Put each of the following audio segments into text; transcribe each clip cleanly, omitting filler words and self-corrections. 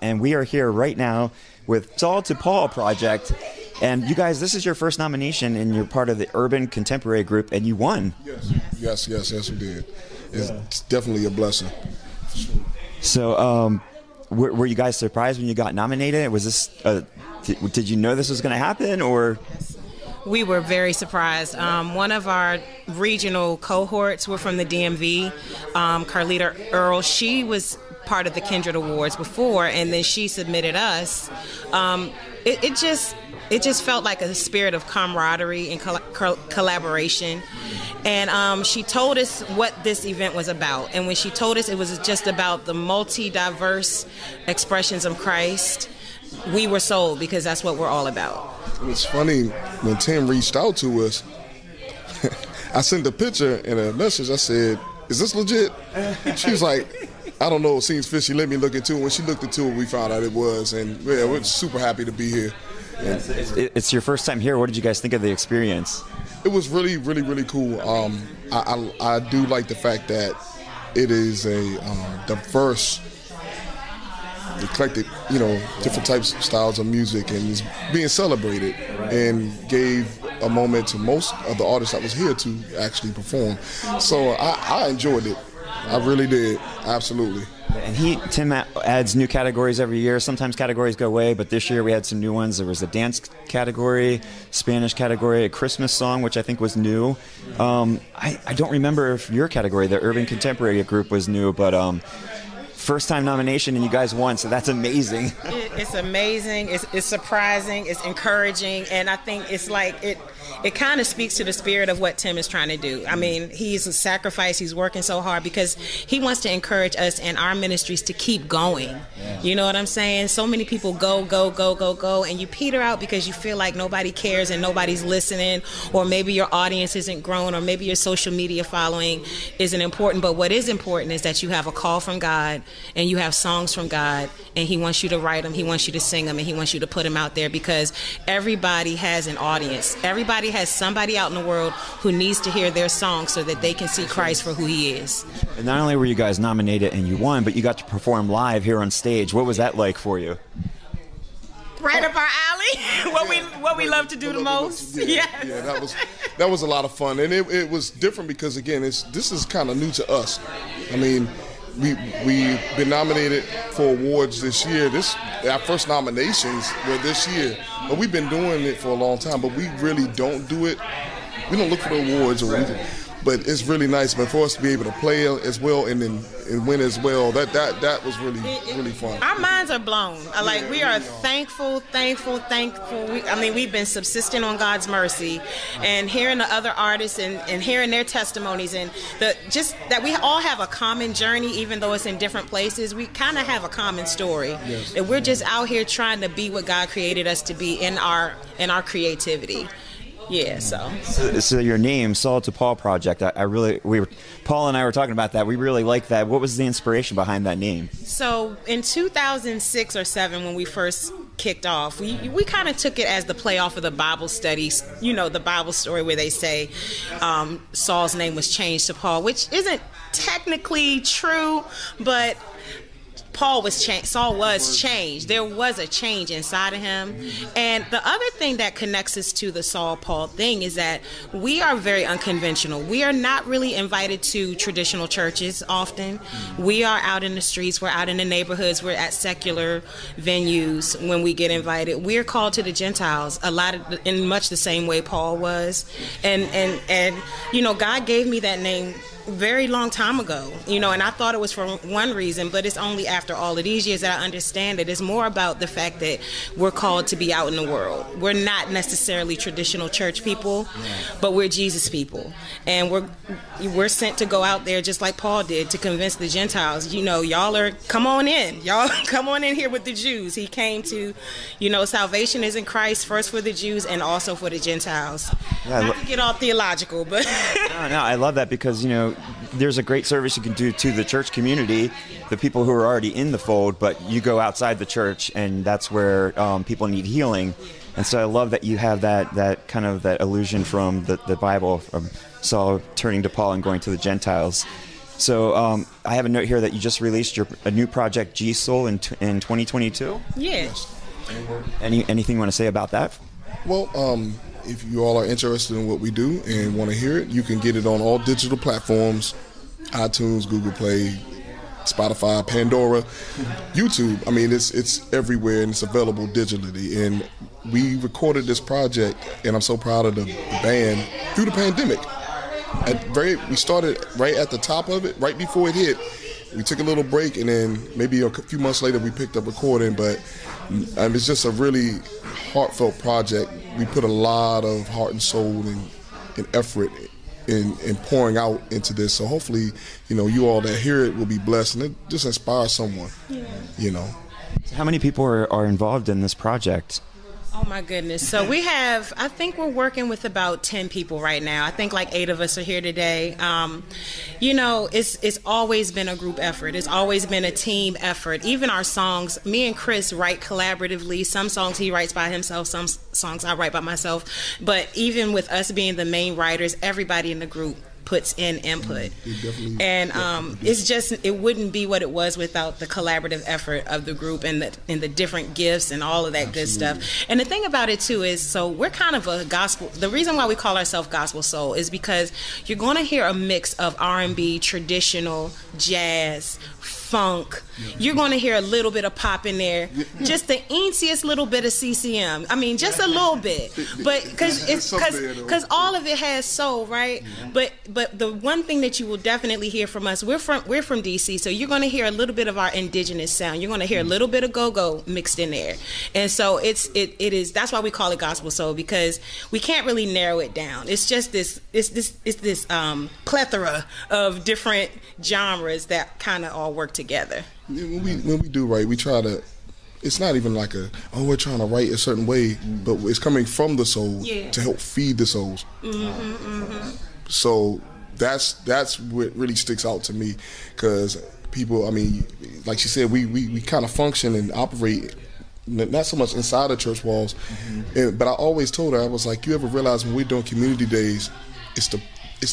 and we are here right now with Saul2Paul Project. And you guys, this is your first nomination, and you're part of the Urban Contemporary group, and you won. Yes, we did. It's definitely a blessing. So, were you guys surprised when you got nominated? Was this? Did you know this was going to happen, or? We were very surprised. One of our regional cohorts were from the DMV, Carlita Earl. She was part of the Kindred Awards before, and then she submitted us. It just felt like a spirit of camaraderie and collaboration. And she told us what this event was about. And when she told us it was just about the multi-diverse expressions of Christ, we were sold, because that's what we're all about. It was funny when Tim reached out to us. I sent a picture and a message. I said, "Is this legit?" She was like, "I don't know. It seems fishy. Let me look into it." When she looked into it, we found out it was. And yeah, we're super happy to be here. It's your first time here. What did you guys think of the experience? It was really, really, really cool. I do like the fact that it is a diverse, eclectic, different types of styles of music, and it's being celebrated, and gave a moment to most of the artists that was here to actually perform. So I enjoyed it. I really did. Absolutely. And Tim adds new categories every year. Sometimes categories go away, but this year we had some new ones. There was a dance category, Spanish category, a Christmas song, which I think was new. I don't remember if your category, the Urban Contemporary group, was new, but first time nomination, and you guys won, so that's amazing. It's amazing. It's surprising. It's encouraging, and I think it's like it kind of speaks to the spirit of what Tim is trying to do. I mean, he's a sacrifice. He's working so hard because he wants to encourage us and our ministries to keep going. Yeah. You know what I'm saying? So many people go, and you peter out because you feel like nobody cares and nobody's listening, or maybe your audience isn't grown, or maybe your social media following isn't important. But what is important is that you have a call from God, and you have songs from God, and he wants you to write them, he wants you to sing them, and he wants you to put them out there, because everybody has an audience. Everybody has somebody out in the world who needs to hear their song so that they can see Christ for who he is. And not only were you guys nominated and you won, but you got to perform live here on stage. What was that like for you? Right up our alley. what we love to do the most. Yeah, that was a lot of fun, and it was different because, again, this is kind of new to us. I mean, we've been nominated for awards this year. Our first nominations were this year, but we've been doing it for a long time. But we really don't do it. We don't look for the awards or anything. But it's really nice, but for us to be able to play as well and win as well, that was really fun. Our minds are blown. Like, we are thankful. We've been subsisting on God's mercy, and hearing the other artists and hearing their testimonies, and just that we all have a common journey, even though it's in different places. We kind of have a common story. Yes. And we're just out here trying to be what God created us to be in our creativity. Yeah, so your name, Saul2Paul Project. Paul and I were talking about that. We really like that. What was the inspiration behind that name? So in 2006 or 7, when we first kicked off, we kind of took it as the play off of the Bible studies. The Bible story where they say Saul's name was changed to Paul, which isn't technically true, but Saul was changed. There was a change inside of him. And the other thing that connects us to the Saul-Paul thing is that we are very unconventional. We are not really invited to traditional churches often. We are out in the streets. We're out in the neighborhoods. We're at secular venues when we get invited. We're called to the Gentiles in much the same way Paul was. And God gave me that name very long time ago, and I thought it was for one reason, but it's only after all of these years that I understand it. It's more about the fact that we're called to be out in the world. We're not necessarily traditional church people, but we're Jesus people, and we're sent to go out there just like Paul did to convince the Gentiles. Come on in here with the Jews. He came to, salvation is in Christ, first for the Jews and also for the Gentiles. Not to get all theological, but no, I love that because there's a great service you can do to the church community, the people who are already in the fold, but you go outside the church, and that's where people need healing. And so I love that you have that kind of that allusion from the Bible, from Saul turning to Paul and going to the Gentiles. So I have a note here that you just released a new project, G Soul, in 2022. Yeah. Anything you want to say about that? Well, if you all are interested in what we do and want to hear it, you can get it on all digital platforms: iTunes, Google Play, Spotify, Pandora, YouTube. I mean, it's everywhere, and it's available digitally. And we recorded this project, and I'm so proud of the band, through the pandemic. We started right at the top of it, right before it hit. We took a little break, and then maybe a few months later we picked up recording. But it's just a really heartfelt project. We put a lot of heart and soul and effort in pouring out into this. So hopefully, you all that hear it will be blessed, and it just inspires someone. Yeah. How many people are involved in this project? Oh my goodness. So I think we're working with about 10 people right now. I think like 8 of us are here today. It's always been a group effort. It's always been a team effort. Even our songs, me and Chris write collaboratively. Some songs he writes by himself, some songs I write by myself. But even with us being the main writers, everybody in the group puts in input, and it wouldn't be what it was without the collaborative effort of the group and the different gifts and all of that good stuff. And the thing about it too is, so we're kind of a gospel. The reason why we call ourselves Gospel Soul is because you're going to hear a mix of R&B, traditional, jazz, funk. You're going to hear a little bit of pop in there, just the easiest little bit of CCM. I mean, just a little bit, but because all of it has soul, right? But the one thing that you will definitely hear from us, we're from DC, so you're going to hear a little bit of our indigenous sound. You're going to hear a little bit of go-go mixed in there, and so it is. That's why we call it Gospel Soul, because we can't really narrow it down. It's just this plethora of different genres that kind of all work together. When we do write, we try to. It's not even like we're trying to write a certain way, but it's coming from the soul to help feed the souls. So that's what really sticks out to me, because people, I mean, like she said, we kind of function and operate not so much inside the church walls, but I always told her, I was like, you ever realize when we're doing community days, it's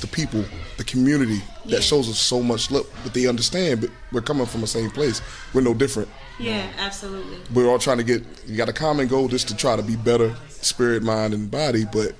the people, the community that shows us so much love, but they understand, but we're coming from the same place. We're no different. Yeah, absolutely. We're all trying to you got a common goal just to try to be better, spirit, mind, and body, but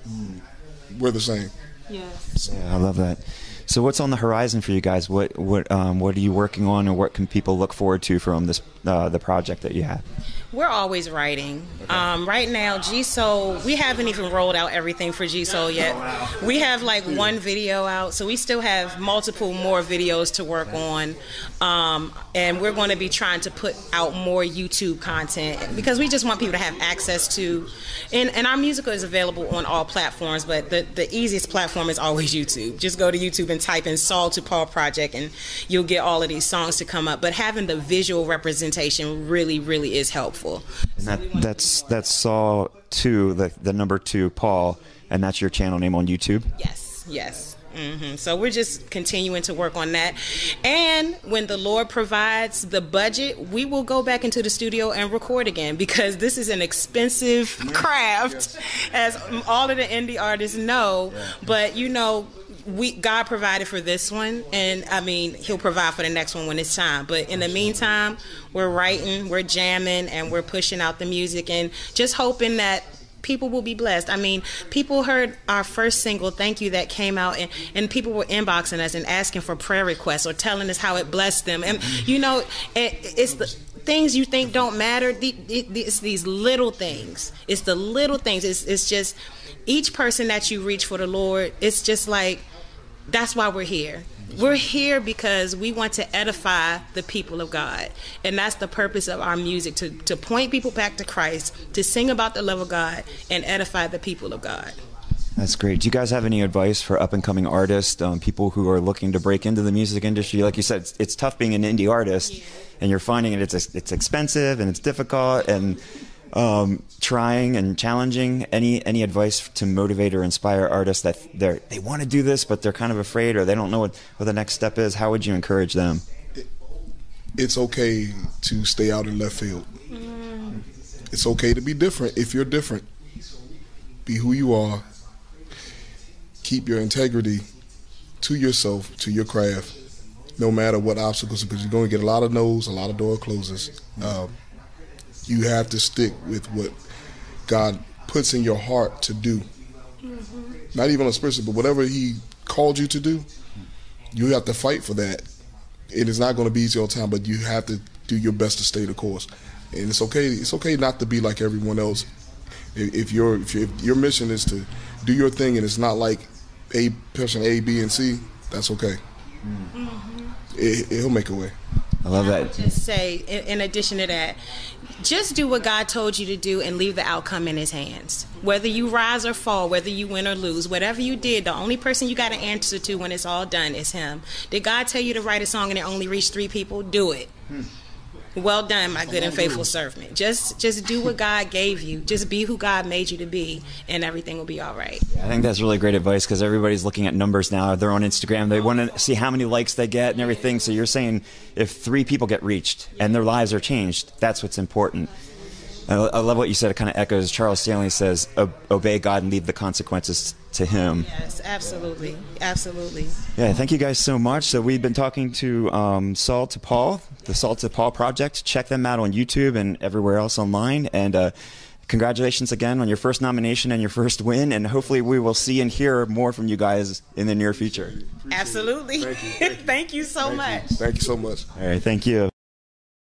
we're the same. Yes. Yeah, I love that. So what's on the horizon for you guys? What are you working on, or what can people look forward to from this the project that you have? We're always writing. Right now, G Soul, we haven't even rolled out everything for G Soul yet. We have like one video out, so we still have multiple more videos to work on. And we're going to be trying to put out more YouTube content, because we just want people to have access to, and our music is available on all platforms, but the easiest platform is always YouTube. Just go to YouTube and type in Saul2Paul Project, and you'll get all of these songs to come up. But having the visual representation really, really is helpful. And that's Saul2, the number 2 Paul, and that's your channel name on YouTube? Yes. So we're just continuing to work on that, and when the Lord provides the budget, we will go back into the studio and record again, because this is an expensive craft, as all of the indie artists know. But God provided for this one, and I mean, He'll provide for the next one when it's time. But in the meantime, we're writing, we're jamming, and we're pushing out the music, and just hoping that people will be blessed. I mean, people heard our first single, Thank You, that came out, and people were inboxing us and asking for prayer requests or telling us how it blessed them. And it's the things you think don't matter. It's these little things. It's the little things. It's just each person that you reach for the Lord. It's just like, that's why we're here. We're here because we want to edify the people of God. And that's the purpose of our music, to point people back to Christ, to sing about the love of God, and edify the people of God. That's great. Do you guys have any advice for up-and-coming artists, people who are looking to break into the music industry? Like you said, it's tough being an indie artist, and you're finding it's expensive and it's difficult, and trying and challenging. Any advice to motivate or inspire artists that they want to do this, but they're kind of afraid, or they don't know what the next step is? How would you encourage them? It's okay to stay out in left field. It's okay to be different if you're different. Be who you are. Keep your integrity to yourself, to your craft, no matter what obstacles, because you're going to get a lot of no's, a lot of door closes. You have to stick with what God puts in your heart to do. Not even on a spiritual, but whatever He called you to do, you have to fight for that. It is not going to be easy all the time, but you have to do your best to stay the course. And it's okay. It's okay not to be like everyone else. If your mission is to do your thing and it's not like person A, B, and C, that's okay. He'll make a way. I love that. I would just say, in addition to that, just do what God told you to do and leave the outcome in His hands. Whether you rise or fall, whether you win or lose, whatever you did, the only person you got to answer to when it's all done is Him. Did God tell you to write a song and it only reached 3 people? Do it. Well done, my good and faithful servant. Just do what God gave you. Just be who God made you to be, and everything will be all right. I think that's really great advice, because everybody's looking at numbers now. They're on Instagram. They want to see how many likes they get and everything. So you're saying if 3 people get reached and their lives are changed, that's what's important. I love what you said. It kind of echoes Charles Stanley says, obey God and leave the consequences to Him. Yes, absolutely. Absolutely. Yeah, thank you guys so much. So we've been talking to Saul2Paul, the Saul2Paul Project. Check them out on YouTube and everywhere else online. And congratulations again on your first nomination and your first win. And hopefully we will see and hear more from you guys in the near future. Absolutely. Thank you. Thank you so much. Thank you so much. All right, thank you.